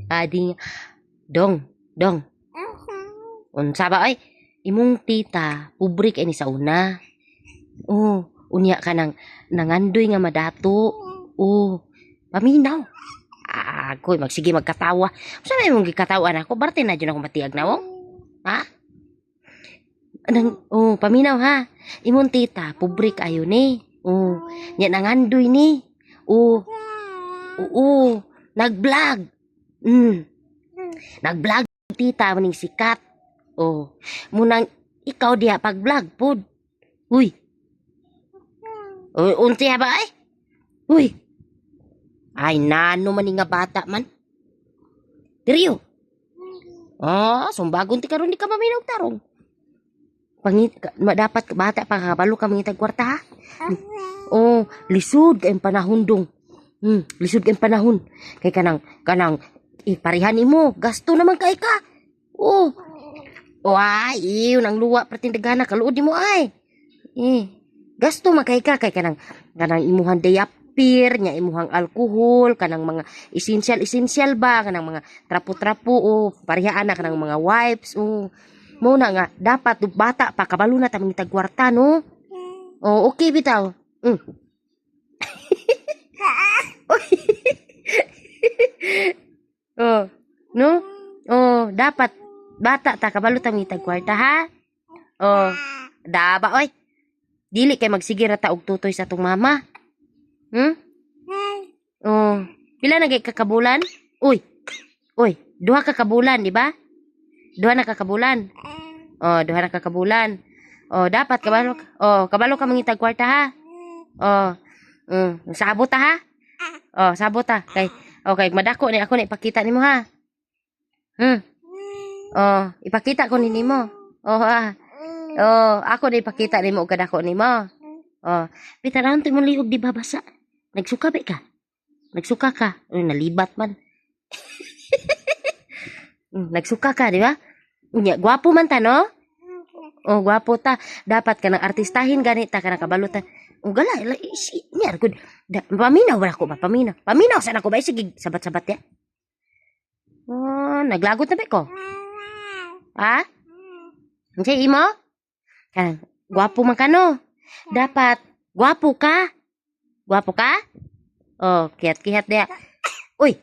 Adi, dong, dong. Unsa ba ay? Imong tita, pobre kay ni sa una. Oh, unya ka nang nangandoy nga madato. Oh, paminaw. Ako magsige magkatawa. Sa may mong gikatawa na ako, barte na dyan ako matiag na mo. Ha? Paminaw ha. Imong tita, pobre kayo ni. Oh, nya nangandoy ni. Oh, oo, nag-vlog. Nag-vlog tita maning sikat. Oh, munang ikaw diha pag-vlog pod. Uy. Unti ba ay? Uy. Ay nano man nga bata man. Diriyo. Sumbagon ti karon di ka maminaw tarong. Dapat bata pa kabalo ka mangitag kwarta ha. Oh, lisod kay panahon dong. Lisod kay panahon. Kay kanang parihan nimo, gasto naman kay ka. Oh. Ay, nang luwa patindagana kaluod nimo ay. Gasto man kay ka kay kanang imuhang diaper, nya imuhang alcohol, kanang mga essential ba, kanang mga trapo-trapo parihaan na kanang mga wipes. Mo na nga dapat bata pa kabalo na ta mangitag kwarta no. Okay bitaw. No? Dapat bata ta kabalo ta mangitag kwarta ha. Daba oy. Dili kay magsige ra ta og tutoy sa tong mama. Pila na kay kakabulan? Uy, duha ka kabulan, di ba? Duha na kakabulan. Duha na kakabulan. Dapat kabalo ka mangitag kwarta ha. Sabot ta ha. Sabot ta kay okay, madako ni ako na ipakita nimo ha. Ipakita ko ni nimo. Ako na ipakita nimo og kadako nimo. Bitaran to mo liog di babasa. Nagsuka ba ka? Nagsuka ka? Nalibat man. Nagsuka ka, di ba? Gwapo man ta, no? Gwapo ta. Dapat ka ng artistahin ganit ta ka ng kabalutan. Gala, niya, paminaw ba ako ba? Paminaw, saan ako ba? Sige, sabat-sabat ya. Naglagot na ba ko? Ha? Sige, imo? Gwapo man ka, no? Dapat, gwapo ka? Gwapo ka? Kihat-kihat dia. Uy!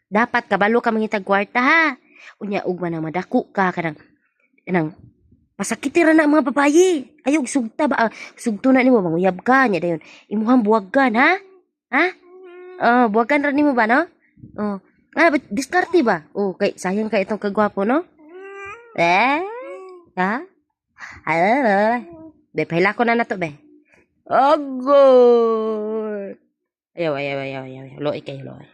Dapat kabalo ka mangitag kwarta ha. Unya ugma na madako ka kanang pasakitira na ang mga babayi. Ayog sugta ba? Sugto na nimo manguyab ka nya dayon. Imuhang buwagan ha? Ha? Buwagan ra nimo ba no? Diskarte ba? Kay sayang ka itong kagwapo no? Ha? Be pahila ko na nato be. Agoy! Ayaw. Loy kayo, loy.